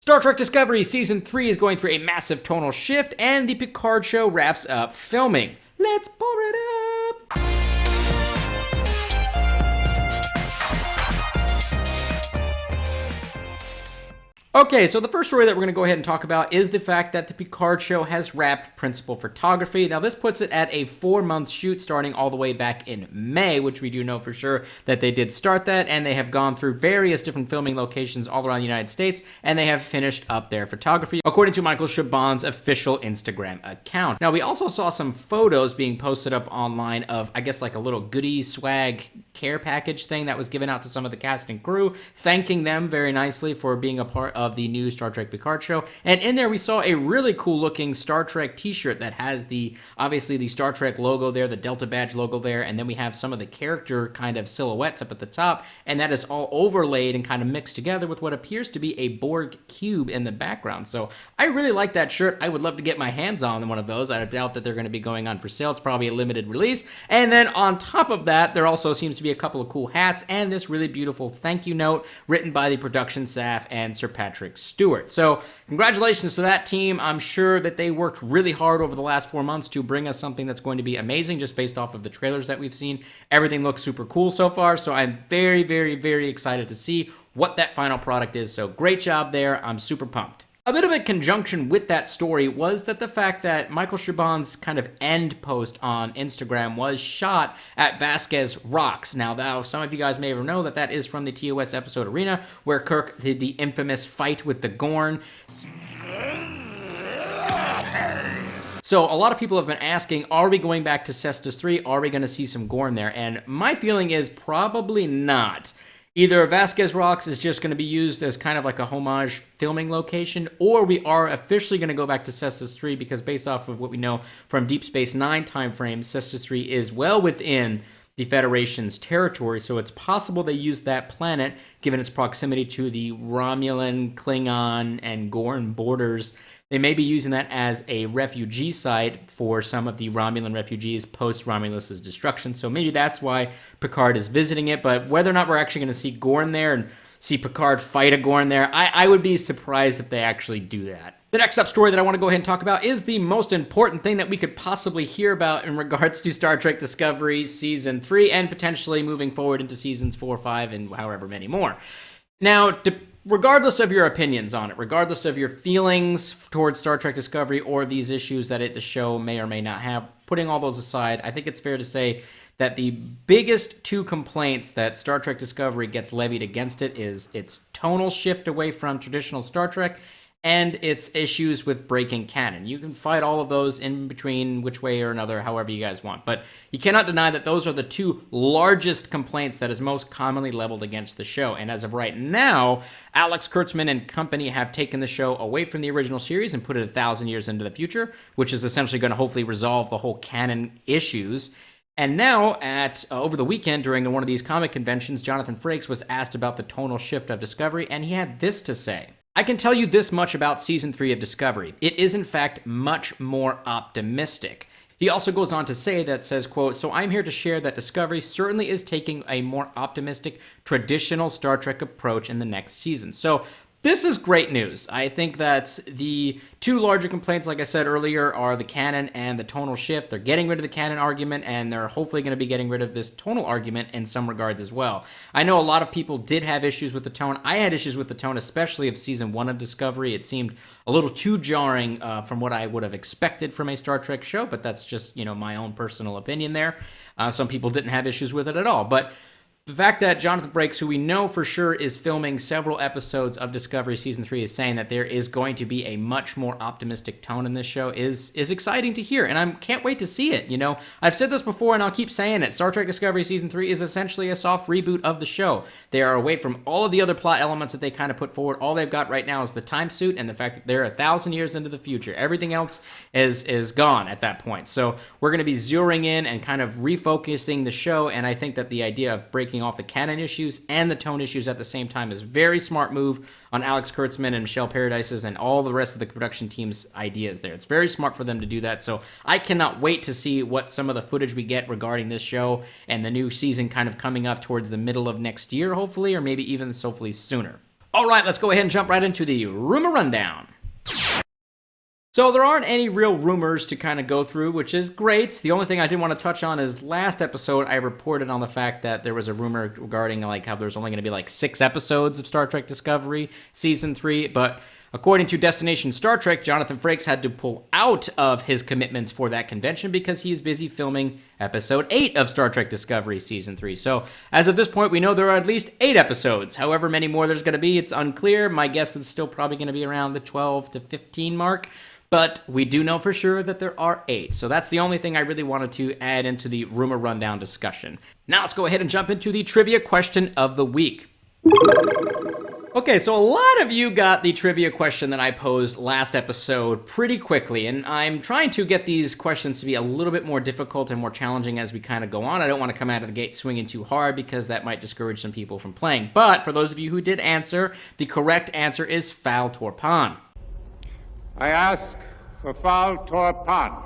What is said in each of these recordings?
Star Trek Discovery Season 3 is going through a massive tonal shift, and the Picard show wraps up filming. Let's pour it up! Okay, so the first story that we're going to go ahead and talk about is the fact that the Picard show has wrapped principal photography. Now, this puts it at a 4-month shoot starting all the way back in May, which we do know for sure that they did start that, and they have gone through various different filming locations all around the United States, and they have finished up their photography, according to Michael Chabon's official Instagram account. Now, we also saw some photos being posted up online of, I guess, like a little goodie swag care package thing that was given out to some of the cast and crew, thanking them very nicely for being a part of the new Star Trek Picard show. And in there we saw a really cool looking Star Trek t-shirt that has obviously the Star Trek logo there, the Delta badge logo there, and then we have some of the character kind of silhouettes up at the top, and that is all overlaid and kind of mixed together with what appears to be a Borg cube in the background. So I really like that shirt. I would love to get my hands on one of those. I doubt that they're going to be going on for sale. It's probably a limited release. And then on top of that, there also seems to be a couple of cool hats and this really beautiful thank you note written by the production staff and Sir Patrick Stewart. So congratulations to that team. I'm sure that they worked really hard over the last 4 months to bring us something that's going to be amazing just based off of the trailers that we've seen. Everything looks super cool so far, so I'm very, very, very excited to see what that final product is. So great job there. I'm super pumped. A bit of a conjunction with that story was that the fact that Michael Chabon's kind of end post on Instagram was shot at Vasquez Rocks. Now, some of you guys may know that that is from the TOS episode Arena, where Kirk did the infamous fight with the Gorn. So a lot of people have been asking, are we going back to Cestus 3? Are we going to see some Gorn there? And my feeling is probably not. Either Vasquez Rocks is just going to be used as kind of like a homage filming location, or we are officially going to go back to Cestus 3 because based off of what we know from Deep Space Nine timeframes, Cestus 3 is well within the Federation's territory, so it's possible they used that planet, given its proximity to the Romulan, Klingon, and Gorn borders. They may be using that as a refugee site for some of the Romulan refugees post-Romulus's destruction. So maybe that's why Picard is visiting it. But whether or not we're actually going to see Gorn there and see Picard fight a Gorn there, I would be surprised if they actually do that. The next up story that I want to go ahead and talk about is the most important thing that we could possibly hear about in regards to Star Trek Discovery Season 3 and potentially moving forward into Seasons 4, 5, and however many more. Now, regardless of your opinions on it, regardless of your feelings towards Star Trek Discovery or these issues that the show may or may not have, putting all those aside, I think it's fair to say that the biggest two complaints that Star Trek Discovery gets levied against it is its tonal shift away from traditional Star Trek and its issues with breaking canon. You can fight all of those in between which way or another, however you guys want. But you cannot deny that those are the two largest complaints that is most commonly leveled against the show. And as of right now, Alex Kurtzman and company have taken the show away from the original series and put it 1,000 years into the future, which is essentially going to hopefully resolve the whole canon issues. And now, over the weekend during one of these comic conventions, Jonathan Frakes was asked about the tonal shift of Discovery, and he had this to say. I can tell you this much about Season 3 of Discovery. It is, in fact, much more optimistic. He also goes on to say that, says, quote, "So I'm here to share that Discovery certainly is taking a more optimistic, traditional Star Trek approach in the next season." So this is great news. I think that the two larger complaints, like I said earlier, are the canon and the tonal shift. They're getting rid of the canon argument, and they're hopefully going to be getting rid of this tonal argument in some regards as well. I know a lot of people did have issues with the tone. I had issues with the tone, especially of Season 1 of Discovery. It seemed a little too jarring from what I would have expected from a Star Trek show, but that's just, my own personal opinion there. Some people didn't have issues with it at all, but the fact that Jonathan Frakes, who we know for sure is filming several episodes of Discovery Season 3, is saying that there is going to be a much more optimistic tone in this show is exciting to hear, and I can't wait to see it. I've said this before, and I'll keep saying it. Star Trek Discovery Season 3 is essentially a soft reboot of the show. They are away from all of the other plot elements that they kind of put forward. All they've got right now is the time suit and the fact that they're 1,000 years into the future. Everything else is gone at that point. So we're going to be zeroing in and kind of refocusing the show, and I think that the idea of breaking off the canon issues and the tone issues at the same time is a very smart move on Alex Kurtzman and Michelle Paradise's and all the rest of the production team's ideas there. It's very smart for them to do that, so I cannot wait to see what some of the footage we get regarding this show and the new season kind of coming up towards the middle of next year, hopefully, or maybe even hopefully sooner. All right, let's go ahead and jump right into the rumor rundown. So there aren't any real rumors to kind of go through, which is great. The only thing I did want to touch on is last episode I reported on the fact that there was a rumor regarding like how there's only going to be like 6 episodes of Star Trek Discovery Season 3, but according to Destination Star Trek, Jonathan Frakes had to pull out of his commitments for that convention because he is busy filming Episode 8 of Star Trek Discovery Season 3. So, as of this point, we know there are at least 8 episodes. However many more there's going to be, it's unclear. My guess is still probably going to be around the 12 to 15 mark. But we do know for sure that there are 8. So that's the only thing I really wanted to add into the rumor rundown discussion. Now let's go ahead and jump into the trivia question of the week. Okay, so a lot of you got the trivia question that I posed last episode pretty quickly, and I'm trying to get these questions to be a little bit more difficult and more challenging as we kind of go on. I don't want to come out of the gate swinging too hard because that might discourage some people from playing. But for those of you who did answer, the correct answer is Fal Torpan. I ask for Fal Torpan.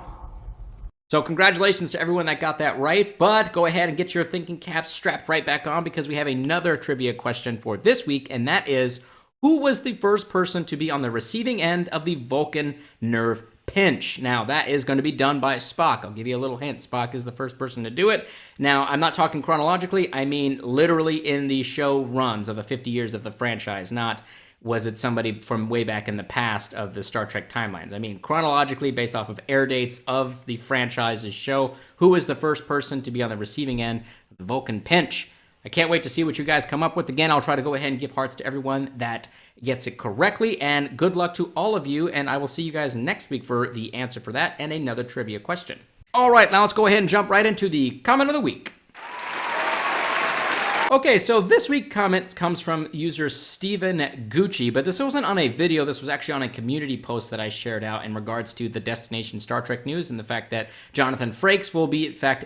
So congratulations to everyone that got that right, but go ahead and get your thinking caps strapped right back on because we have another trivia question for this week, and that is, who was the first person to be on the receiving end of the Vulcan nerve pinch? Now, that is going to be done by Spock. I'll give you a little hint. Spock is the first person to do it. Now, I'm not talking chronologically. I mean literally in the show runs of the 50 years of the franchise, not was it somebody from way back in the past of the Star Trek timelines. I mean, chronologically, based off of air dates of the franchise's show, who was the first person to be on the receiving end of the Vulcan pinch? I can't wait to see what you guys come up with. Again, I'll try to go ahead and give hearts to everyone that gets it correctly, and good luck to all of you, and I will see you guys next week for the answer for that and another trivia question. All right, now let's go ahead and jump right into the comment of the week. Okay, so this week's comment comes from user Steven Gucci, but this wasn't on a video, this was actually on a community post that I shared out in regards to the Destination Star Trek news and the fact that Jonathan Frakes will be, in fact,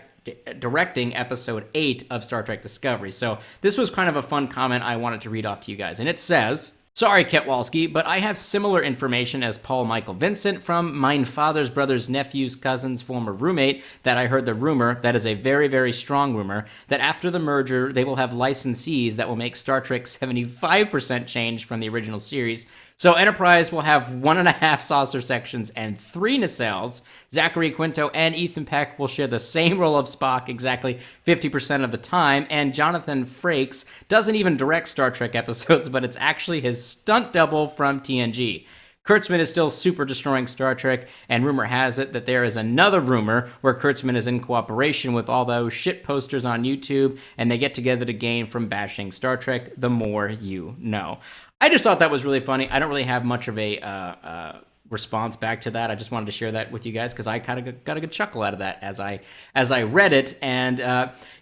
directing Episode 8 of Star Trek Discovery. So this was kind of a fun comment I wanted to read off to you guys, and it says, "Sorry, Ketwalski, but I have similar information as Paul Michael Vincent from mine father's brother's nephew's cousin's former roommate that I heard the rumor, that is a very, very strong rumor, that after the merger, they will have licensees that will make Star Trek 75% change from the original series. So Enterprise will have 1.5 saucer sections and 3 nacelles. Zachary Quinto and Ethan Peck will share the same role of Spock exactly 50% of the time, and Jonathan Frakes doesn't even direct Star Trek episodes, but it's actually his stunt double from TNG. Kurtzman is still super destroying Star Trek, and rumor has it that there is another rumor where Kurtzman is in cooperation with all those shit posters on YouTube, and they get together to gain from bashing Star Trek. The more you know." I just thought that was really funny. I don't really have much of a response back to that. I just wanted to share that with you guys because I kind of got a good chuckle out of that as I read it. And,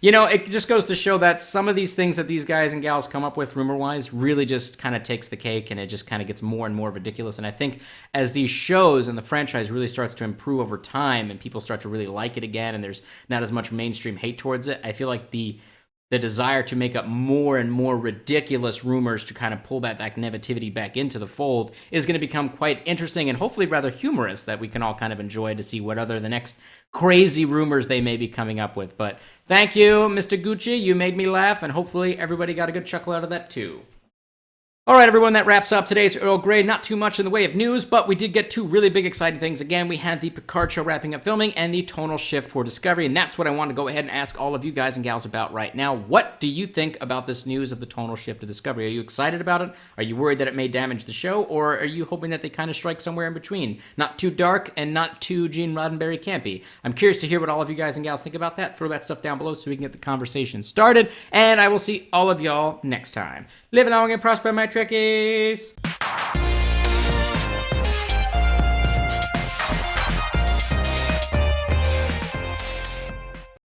it just goes to show that some of these things that these guys and gals come up with rumor-wise really just kind of takes the cake, and it just kind of gets more and more ridiculous. And I think as these shows and the franchise really starts to improve over time and people start to really like it again and there's not as much mainstream hate towards it, I feel like the desire to make up more and more ridiculous rumors to kind of pull that negativity back into the fold is going to become quite interesting and hopefully rather humorous that we can all kind of enjoy to see what other the next crazy rumors they may be coming up with. But thank you, Mr. Gucci. You made me laugh, and hopefully everybody got a good chuckle out of that too. All right, everyone, that wraps up today's Earl Grey. Not too much in the way of news, but we did get 2 really big exciting things. Again, we had the Picard show wrapping up filming and the tonal shift for Discovery, and that's what I want to go ahead and ask all of you guys and gals about right now. What do you think about this news of the tonal shift to Discovery? Are you excited about it? Are you worried that it may damage the show, or are you hoping that they kind of strike somewhere in between? Not too dark and not too Gene Roddenberry campy. I'm curious to hear what all of you guys and gals think about that. Throw that stuff down below so we can get the conversation started, and I will see all of y'all next time. Live long and prosper, my Trekkies!